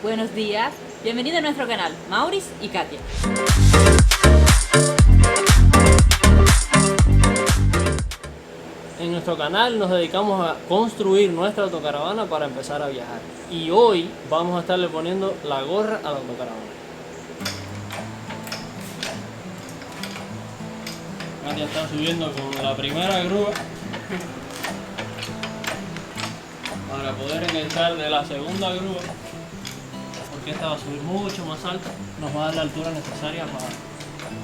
Buenos días, bienvenido a nuestro canal, Maurice y Katia. En nuestro canal nos dedicamos a construir nuestra autocaravana para empezar a viajar. Y hoy vamos a estarle poniendo la gorra a la autocaravana. Katia está subiendo con la primera grúa para poder engancharle la segunda grúa, porque esta va a subir mucho más alta, nos va a dar la altura necesaria para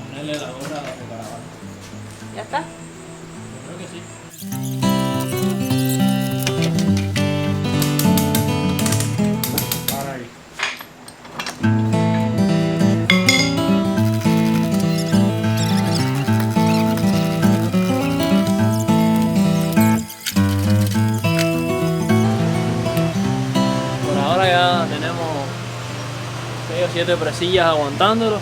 ponerle la gorra a la autocaravana. ¿Ya está? Yo creo que sí. Para ahí. Por ahora ya tenemos 6 o 7 presillas aguantándolo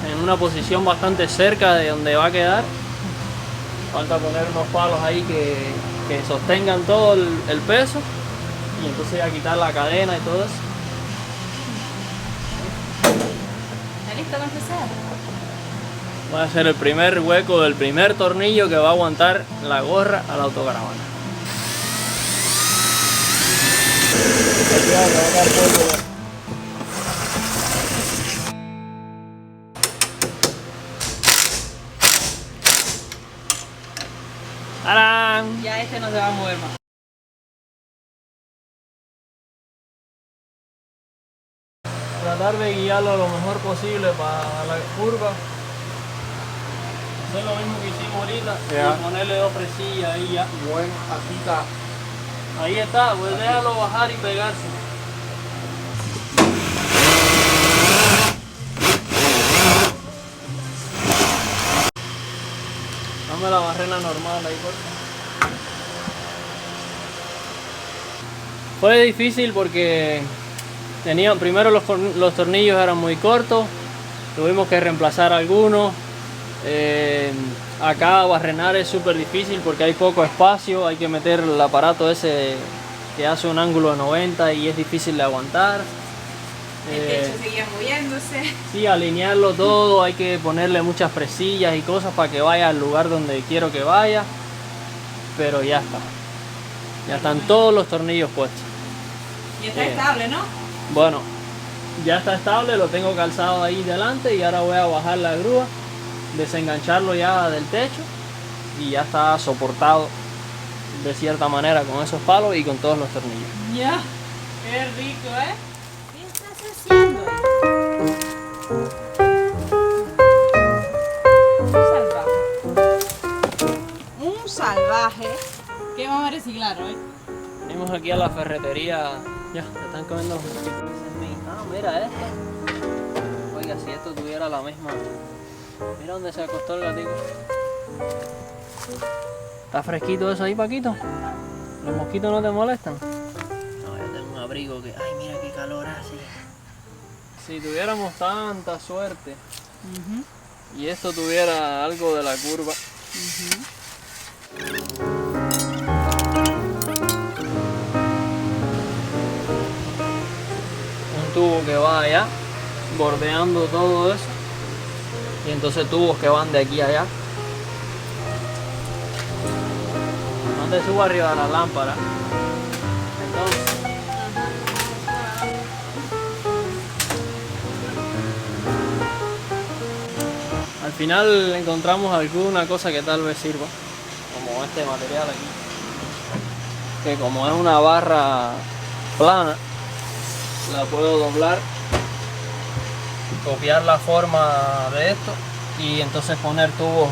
en una posición bastante cerca de donde va a quedar. Falta poner unos palos ahí que sostengan todo el peso y entonces ya quitar la cadena y todo eso. ¿Está listo para empezar? Va a ser el primer hueco del primer tornillo que va a aguantar la gorra a la autocaravana. ¡Tarán! Ya este no se va a mover más. Tratar de guiarlo lo mejor posible para la curva. Hacer lo mismo que hicimos ahorita y ponerle 2 presillas ahí ya. Bueno, así está. Ahí está, pues déjalo bajar y pegarse. Dame la barrena normal ahí, por favor. Fue difícil porque primero los tornillos eran muy cortos, tuvimos que reemplazar algunos. Acá barrenar es súper difícil porque hay poco espacio, hay que meter el aparato ese que hace un ángulo de 90 y es difícil de aguantar. El techo seguía moviéndose. Sí, alinearlo todo, hay que ponerle muchas presillas y cosas para que vaya al lugar donde quiero que vaya, pero ya está. Ya están todos los tornillos puestos. Y está estable, ¿no? Bueno, ya está estable, lo tengo calzado ahí delante y ahora voy a bajar la grúa, desengancharlo ya del techo y ya está soportado de cierta manera con esos palos y con todos los tornillos. Ya, qué rico, ¿eh? ¿Qué estás haciendo ahí? Un salvaje. ¿Qué vamos a reciclar hoy? Venimos aquí a la ferretería. Ya, te están comiendo los mosquitos. Ah, mira esto. Oiga, si esto tuviera la misma. Mira dónde se acostó el gatito. ¿Está fresquito eso ahí, Paquito? ¿Los mosquitos no te molestan? No, yo tengo un abrigo que... Ay, mira qué calor hace. Si tuviéramos tanta suerte y esto tuviera algo de la curva. Un tubo que va allá, bordeando todo eso. Y entonces tubos que van de aquí a allá. No te subo arriba de la lámpara. Entonces, al final encontramos alguna cosa que tal vez sirva, como este material aquí, que como es una barra plana, la puedo doblar, copiar la forma de esto y entonces poner tubos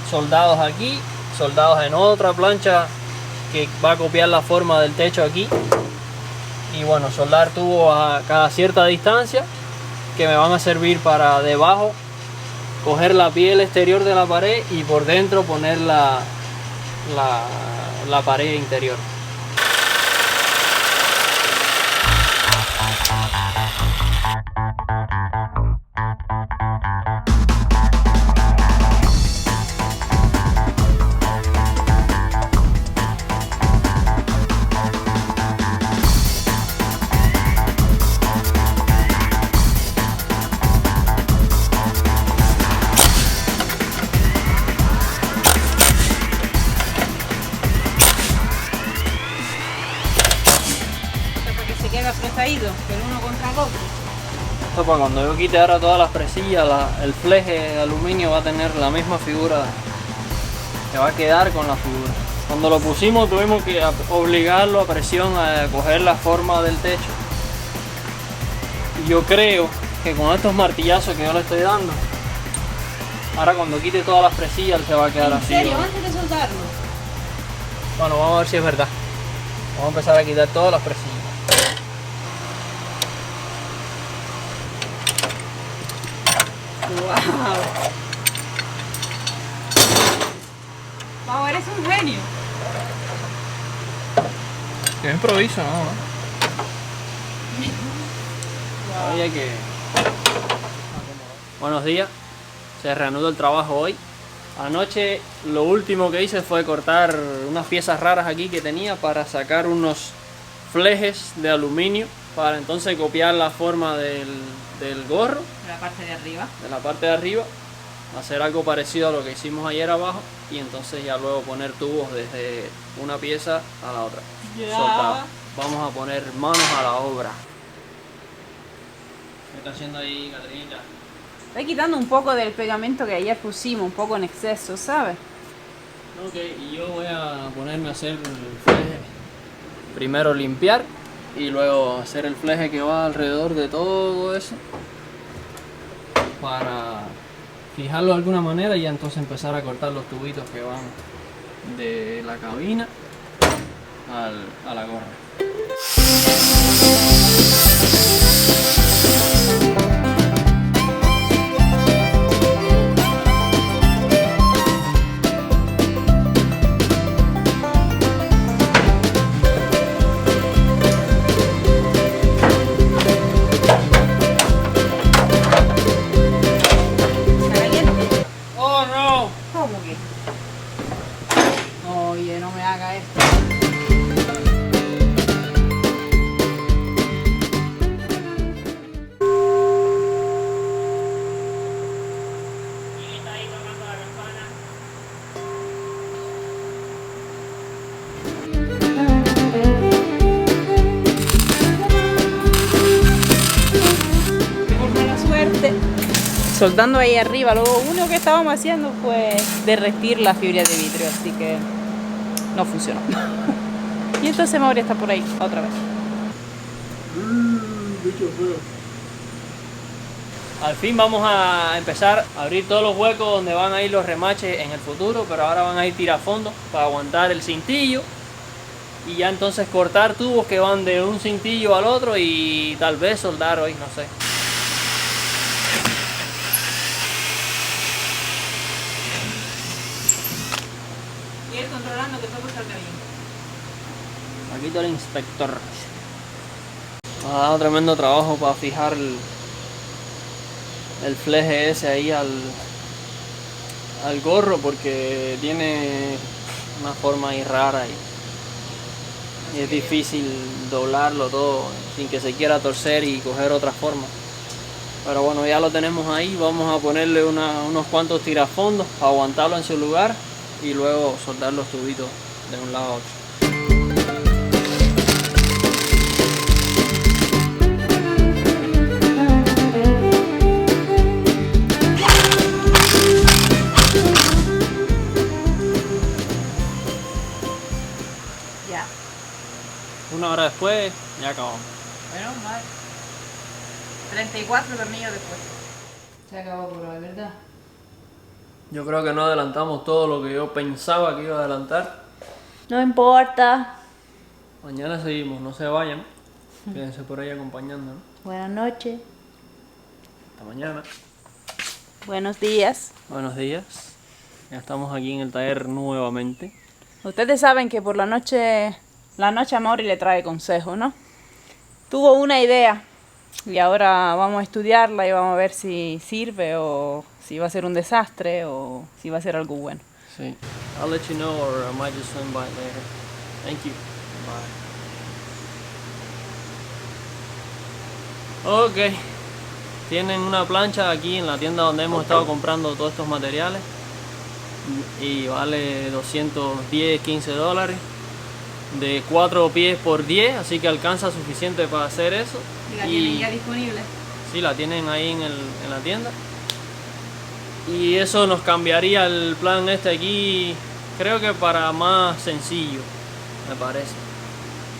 soldados aquí, soldados en otra plancha que va a copiar la forma del techo aquí, y bueno, soldar tubos a cada cierta distancia que me van a servir para debajo coger la piel exterior de la pared y por dentro poner la pared interior. queda apretadito, el uno contra el otro. Esto para cuando yo quite ahora todas las presillas, el fleje de aluminio va a tener la misma figura, que va a quedar con la figura. Cuando lo pusimos tuvimos que obligarlo a presión a coger la forma del techo. Y yo creo que con estos martillazos que yo le estoy dando, ahora cuando quite todas las presillas se va a quedar así. ¿En serio? ¿No? Antes de soldarlo. Bueno, vamos a ver si es verdad. Vamos a empezar a quitar todas las presillas. ¡Wow! Pau, eres un genio. Yo improviso, ¿no? Ahí hay que... Buenos días. Se reanudó el trabajo hoy. Anoche lo último que hice fue cortar unas piezas raras aquí que tenía para sacar unos flejes de aluminio para entonces copiar la forma del gorro. De la parte de arriba. De la parte de arriba. Hacer algo parecido a lo que hicimos ayer abajo y entonces ya luego poner tubos desde una pieza a la otra. Ya. Soltada. Vamos a poner manos a la obra. ¿Qué está haciendo ahí, Catrinita? Estoy quitando un poco del pegamento que ayer pusimos, un poco en exceso, ¿sabes? Ok, y yo voy a ponerme a hacer el fleje. Primero limpiar y luego hacer el fleje que va alrededor de todo eso para fijarlo de alguna manera y ya entonces empezar a cortar los tubitos que van de la cabina a la gorra. ¡Oh, no! ¿Cómo que? Oye, no me haga esto. Por mala suerte. Soldando ahí arriba, lo único que estábamos haciendo fue derretir la fibra de vidrio, así que no funcionó. Y entonces Mauri está por ahí, otra vez. Al fin vamos a empezar a abrir todos los huecos donde van a ir los remaches en el futuro, pero ahora van a ir tirafondos para aguantar el cintillo y ya entonces cortar tubos que van de un cintillo al otro y tal vez soldar hoy, no sé. Y él controlando que todo salga bien. Aquí está el inspector. Ha dado tremendo trabajo para fijar el fleje ese ahí al gorro porque tiene una forma ahí rara y es difícil doblarlo todo sin que se quiera torcer y coger otra forma. Pero bueno, ya lo tenemos ahí. Vamos a ponerle unos cuantos tirafondos para aguantarlo en su lugar y luego soldar los tubitos de un lado a otro. Ya. Una hora después ya acabamos. Bueno, vale. 34 tornillos después. Se acabó por hoy, ¿verdad? Yo creo que no adelantamos todo lo que yo pensaba que iba a adelantar. No importa. Mañana seguimos, no se vayan. Quédense por ahí acompañándonos. Buenas noches. Hasta mañana. Buenos días. Buenos días. Ya estamos aquí en el taller nuevamente. Ustedes saben que por la noche a Mauri le trae consejos, ¿no? Tuvo una idea y ahora vamos a estudiarla y vamos a ver si sirve o si va a ser un desastre o si va a ser algo bueno. Sí. I'll let you know or I might just swing by later. Thank you. Bye. Ok. Tienen una plancha aquí en la tienda donde hemos estado comprando todos estos materiales y vale 210, $15. de 4 pies por 10, así que alcanza suficiente para hacer eso. ¿Y la tienen ya disponible? Sí, la tienen ahí en la tienda. Y eso nos cambiaría el plan este aquí, creo que para más sencillo, me parece.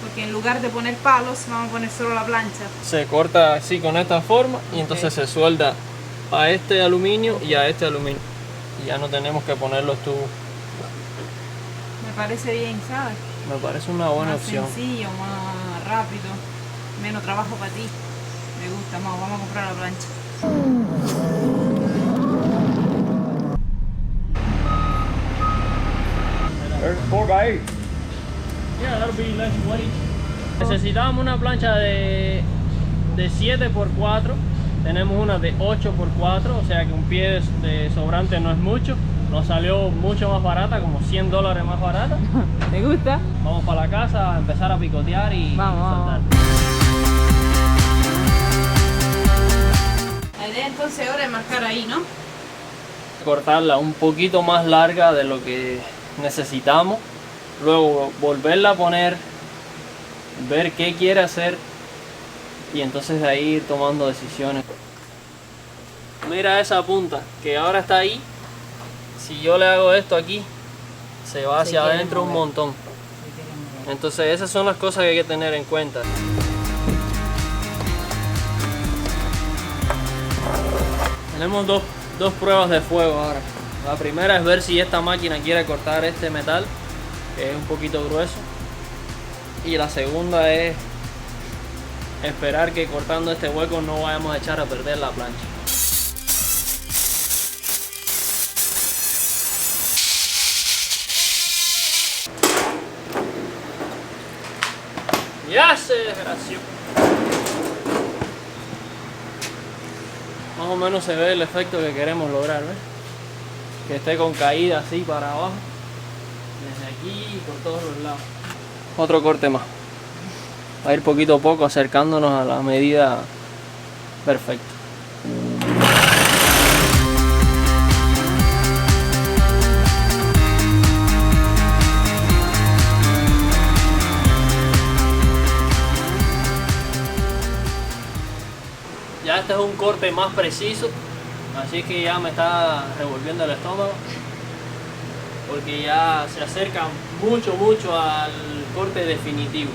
Porque en lugar de poner palos, vamos a poner solo la plancha. Se corta así con esta forma y entonces se suelda a este aluminio y a este aluminio. Y ya no tenemos que poner los tubos. Me parece bien, ¿sabes? Me parece una buena opción. Más sencillo, más rápido, menos trabajo para ti. Me gusta más, vamos a comprar la plancha. Necesitábamos una plancha de 7x4. Tenemos una de 8x4, o sea que un pie de sobrante no es mucho. Nos salió mucho más barata, como $100 más barata. ¿Te gusta? Vamos para la casa a empezar a picotear y soltar. La idea entonces ahora es marcar ahí, ¿no? Cortarla un poquito más larga de lo que necesitamos. Luego volverla a poner, ver qué quiere hacer y entonces de ahí ir tomando decisiones. Mira esa punta que ahora está ahí. Si yo le hago esto aquí, se va hacia adentro un montón. Entonces esas son las cosas que hay que tener en cuenta. Tenemos dos pruebas de fuego ahora. La primera es ver si esta máquina quiere cortar este metal, que es un poquito grueso. Y la segunda es esperar que cortando este hueco no vayamos a echar a perder la plancha. ¡Ya se desgració! Más o menos se ve el efecto que queremos lograr, ¿ves? Que esté con caída así para abajo, desde aquí y por todos los lados. Otro corte más. Va a ir poquito a poco acercándonos a la medida perfecta. Ya este es un corte más preciso, así que ya me está revolviendo el estómago, porque ya se acerca mucho al corte definitivo.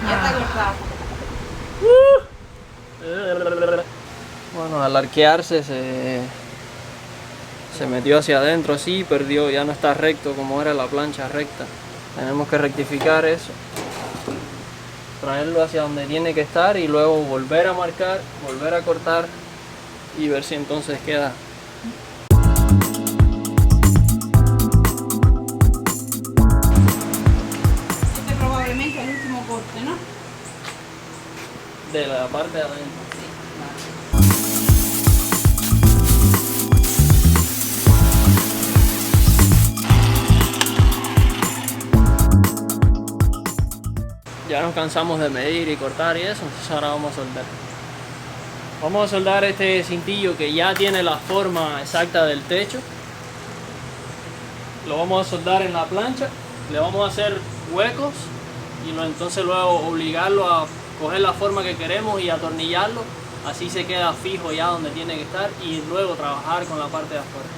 Ya está cortado. Bueno, al arquearse se metió hacia adentro así, perdió, ya no está recto como era la plancha recta. Tenemos que rectificar eso, traerlo hacia donde tiene que estar y luego volver a marcar, volver a cortar y ver si entonces queda. Este probablemente es el último corte, ¿no? De la parte de adentro. Ya nos cansamos de medir y cortar y eso, entonces ahora vamos a soldar. Vamos a soldar este cintillo que ya tiene la forma exacta del techo. Lo vamos a soldar en la plancha, le vamos a hacer huecos y entonces luego obligarlo a coger la forma que queremos y atornillarlo. Así se queda fijo ya donde tiene que estar y luego trabajar con la parte de afuera.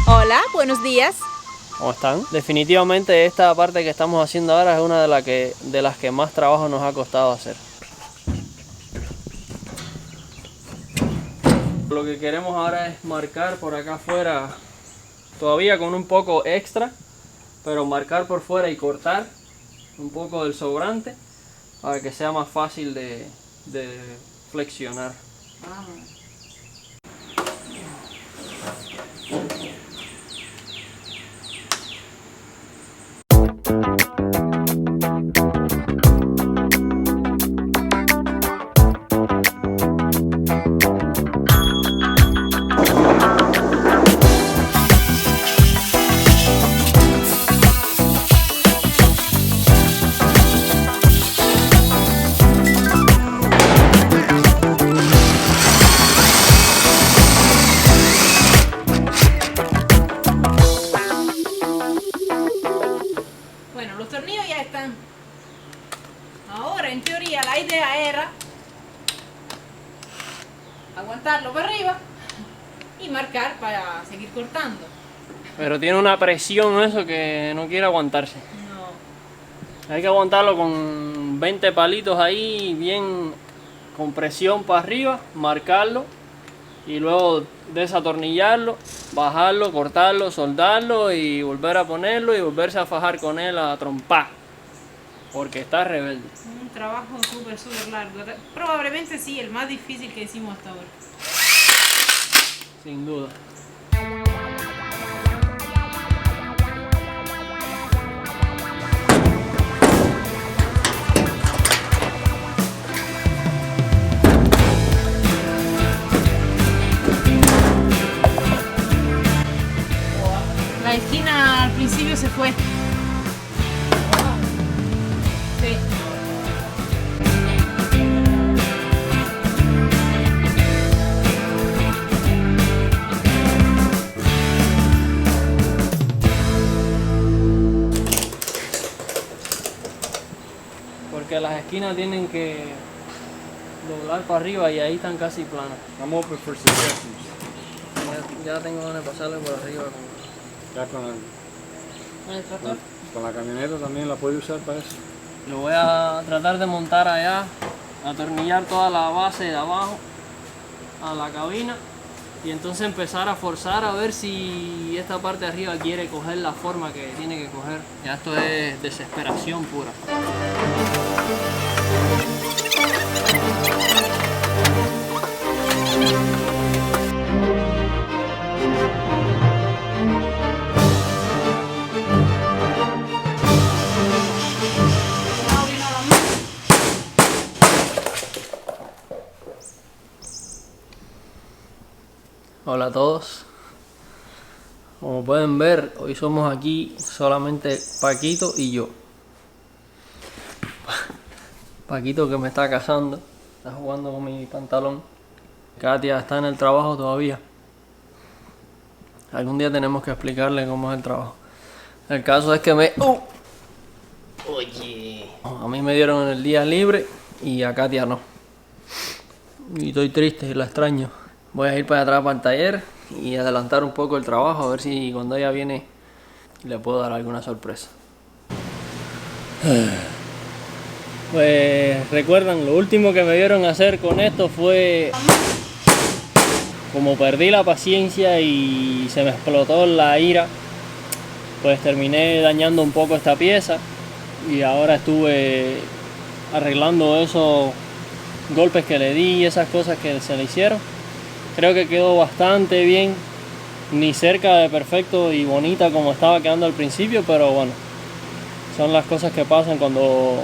Hola, buenos días. ¿Cómo están? Definitivamente esta parte que estamos haciendo ahora es una de las que más trabajo nos ha costado hacer. Lo que queremos ahora es marcar por acá afuera, todavía con un poco extra, pero marcar por fuera y cortar un poco del sobrante para que sea más fácil de flexionar. teoría la idea era aguantarlo para arriba y marcar para seguir cortando. Pero tiene una presión eso que no quiere aguantarse. No. Hay que aguantarlo con 20 palitos ahí, bien con presión para arriba, marcarlo y luego desatornillarlo, bajarlo, cortarlo, soldarlo y volver a ponerlo y volverse a fajar con él a trompar. Porque está rebelde. Un trabajo súper largo. Probablemente sí, el más difícil que hicimos hasta ahora. Sin duda. La esquina al principio se fue. Sí. Porque las esquinas tienen que doblar para arriba y ahí están casi planas. I'm open for suggestions. Ya tengo ganas de pasarle por arriba. Ya con ¿El tractor? la camioneta también la puede usar para eso. Lo voy a tratar de montar allá, atornillar toda la base de abajo a la cabina y entonces empezar a forzar a ver si esta parte de arriba quiere coger la forma que tiene que coger. Ya esto es desesperación pura. Hola a todos. Como pueden ver, hoy somos aquí solamente Paquito y yo. Paquito que me está cazando, está jugando con mi pantalón. Katia está en el trabajo todavía. Algún día tenemos que explicarle cómo es el trabajo. El caso es que Oye. A mí me dieron el día libre y a Katia no. Y estoy triste y la extraño. Voy a ir para atrás para el taller y adelantar un poco el trabajo a ver si cuando ella viene le puedo dar alguna sorpresa. Pues recuerdan, lo último que me vieron hacer con esto fue... Como perdí la paciencia y se me explotó la ira, pues terminé dañando un poco esta pieza y ahora estuve arreglando esos golpes que le di y esas cosas que se le hicieron. Creo que quedó bastante bien, ni cerca de perfecto y bonita como estaba quedando al principio, pero bueno, son las cosas que pasan cuando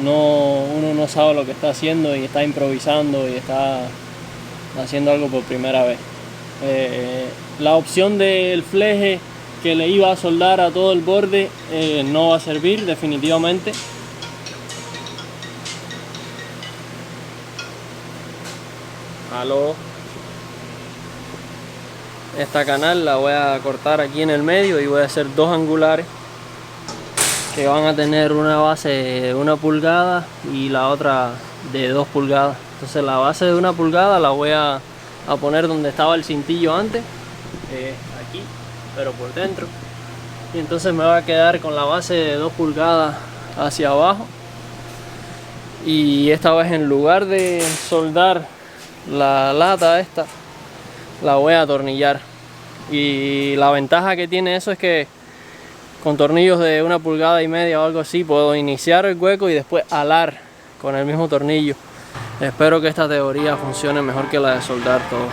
uno no sabe lo que está haciendo y está improvisando y está haciendo algo por primera vez. La opción del fleje que le iba a soldar a todo el borde no va a servir definitivamente. Aló. Esta canal la voy a cortar aquí en el medio y voy a hacer dos angulares que van a tener una base de 1 pulgada y la otra de 2 pulgadas. Entonces la base de 1 pulgada la voy a poner donde estaba el cintillo antes, aquí, pero por dentro. Y entonces me va a quedar con la base de 2 pulgadas hacia abajo. Y esta vez en lugar de soldar la lata esta, la voy a atornillar. Y la ventaja que tiene eso es que con tornillos de 1,5 pulgadas o algo así puedo iniciar el hueco y después alar con el mismo tornillo. Espero que esta teoría funcione mejor que la de soldar todo.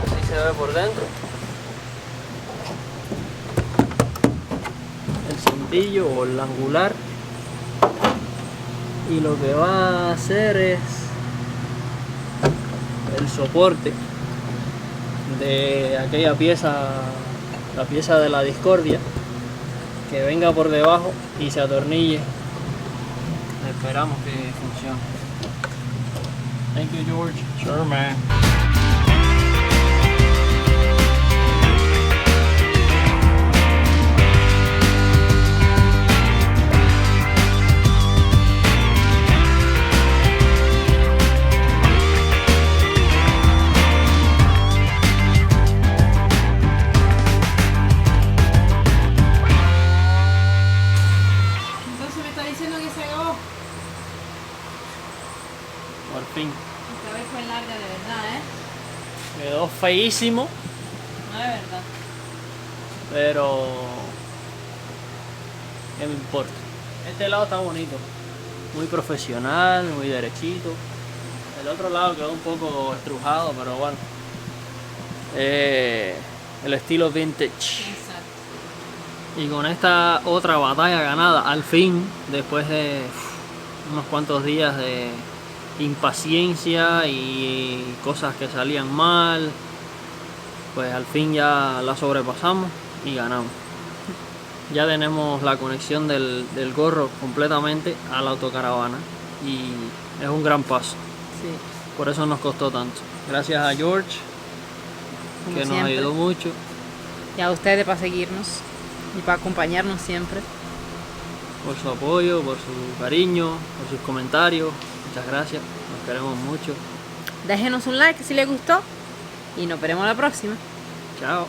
Así se ve por dentro. El cintillo o el angular. Y lo que va a hacer es el soporte de aquella pieza, la pieza de la discordia, que venga por debajo y se atornille. Esperamos que funcione. Thank you, George. Sure, man. feísimo, No es verdad. pero ¿qué me importa? Este lado está bonito, muy profesional, muy derechito. El otro lado quedó un poco estrujado, pero bueno, el estilo vintage. Exacto. Y con esta otra batalla ganada, al fin, después de unos cuantos días de impaciencia y cosas que salían mal, pues al fin ya la sobrepasamos y ganamos. Ya tenemos la conexión del gorro completamente a la autocaravana y es un gran paso. Sí, Por eso nos costó tanto. Gracias a George, como que nos siempre. ayudó mucho. Y a ustedes para seguirnos y para acompañarnos siempre. Por su apoyo, por su cariño, por sus comentarios. Muchas gracias, nos queremos mucho. Déjenos un like si les gustó y nos veremos la próxima. Chao.